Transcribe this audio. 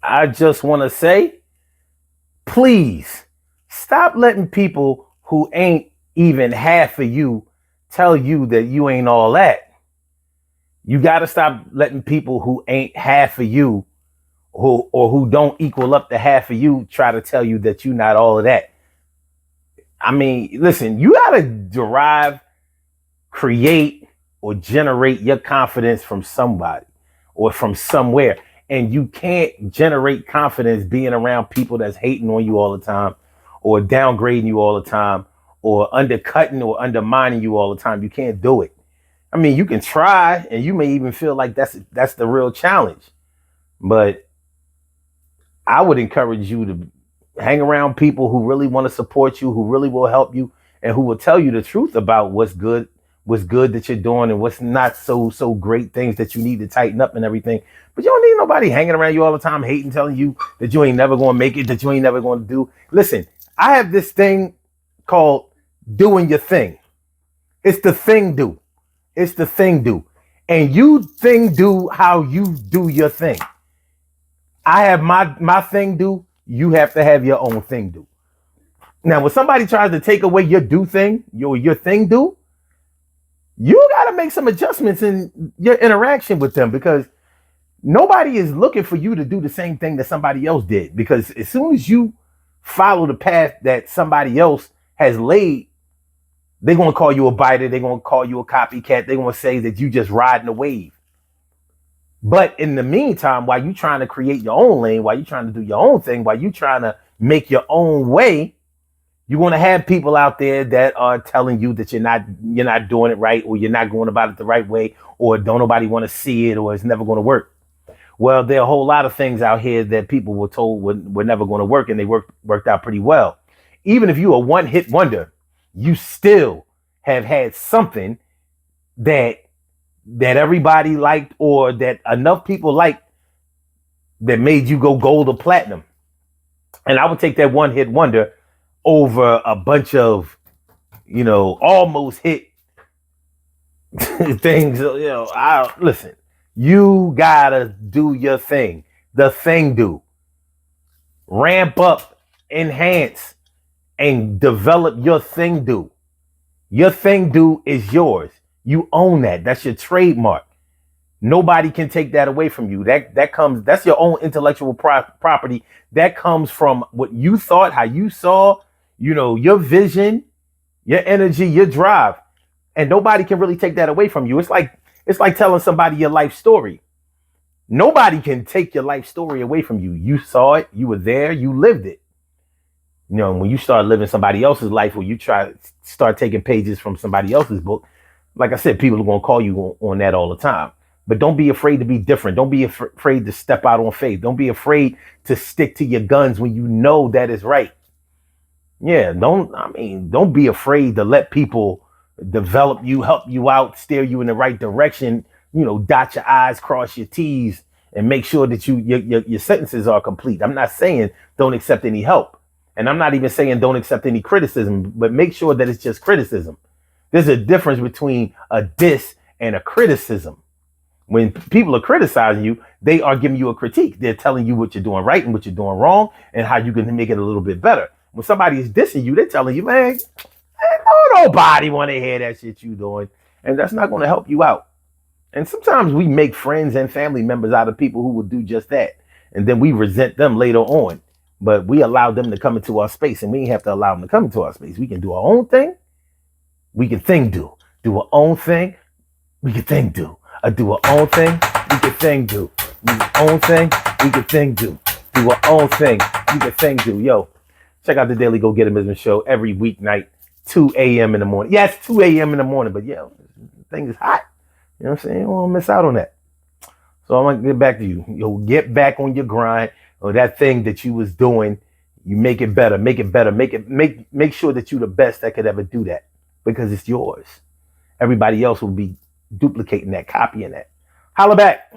I just want to say, please stop letting people who ain't even half of you tell you that you ain't all that. You got to stop letting people who ain't half of you who don't equal up to half of you try to tell you that you're not all of that. I mean, listen, you got to derive, create, or generate your confidence from somebody or from somewhere. And you can't generate confidence being around people that's hating on you all the time or downgrading you all the time or undercutting or undermining you all the time. You can't do it. I mean, you can try and you may even feel like that's the real challenge. But I would encourage you to hang around people who really want to support you, who really will help you, and who will tell you the truth about what's good that you're doing, and what's not so great, things that you need to tighten up and everything. But you don't need nobody hanging around you all the time, hating, telling you that you ain't never going to make it, that you ain't never going to do. Listen, I have this thing called doing your thing. It's the thing do. It's the thing do. And you thing do how you do your thing. I have my thing do. You have to have your own thing do. Now, when somebody tries to take away your do thing, your thing do, you got to make some adjustments in your interaction with them, because nobody is looking for you to do the same thing that somebody else did. Because as soon as you follow the path that somebody else has laid, they're going to call you a biter. They're going to call you a copycat. They're going to say that you just riding the wave. But in the meantime, while you're trying to create your own lane, while you're trying to do your own thing, while you're trying to make your own way, you're going to have people out there that are telling you that you're not doing it right, or you're not going about it the right way, or don't nobody want to see it, or it's never going to work. Well, there are a whole lot of things out here that people were told were never going to work, and they worked out pretty well. Even if you're a one-hit wonder, you still have had something that everybody liked, or that enough people liked, that made you go gold or platinum. And I would take that one-hit wonder over a bunch of, almost hit things. Listen, you gotta do your thing. The thing do. Ramp up, enhance, and develop your thing do. Your thing do is yours. You own that. That's your trademark. Nobody can take that away from you. That's your own intellectual property. That comes from what you thought, how you saw, your vision, your energy, your drive. And nobody can really take that away from you. It's like telling somebody your life story. Nobody can take your life story away from you. You saw it, you were there, you lived it. When you start living somebody else's life, or you start taking pages from somebody else's book, like I said, people are going to call you on that all the time. But don't be afraid to be different. Don't be afraid to step out on faith. Don't be afraid to stick to your guns when you know that is right. Yeah, don't be afraid to let people develop you, help you out, steer you in the right direction. Dot your I's, cross your T's, and make sure that your sentences are complete. I'm not saying don't accept any help. And I'm not even saying don't accept any criticism, but make sure that it's just criticism. There's a difference between a diss and a criticism. When people are criticizing you, they are giving you a critique. They're telling you what you're doing right and what you're doing wrong, and how you can make it a little bit better. When somebody is dissing you, they're telling you, man, nobody want to hear that shit you doing. And that's not going to help you out. And sometimes we make friends and family members out of people who will do just that. And then we resent them later on. But we allow them to come into our space, and we ain't have to allow them to come into our space. We can do our own thing. We can thing do. Do our own thing. We can thing do. Do our own thing. We can thing do. Do our own thing. We can thing do. Do our own thing. We can thing do. Yo, check out the Daily Go Get 'Em Business Show every weeknight, 2 a.m. in the morning. Yeah, it's 2 a.m. in the morning, but the thing is hot. You know what I'm saying? You don't want to miss out on that. So I'm going to get back to you. Yo, get back on your grind, or that thing that you was doing. You make it better. Make it better. Make sure that you're the best that could ever do that, because it's yours. Everybody else will be duplicating that, copying that. Holla back.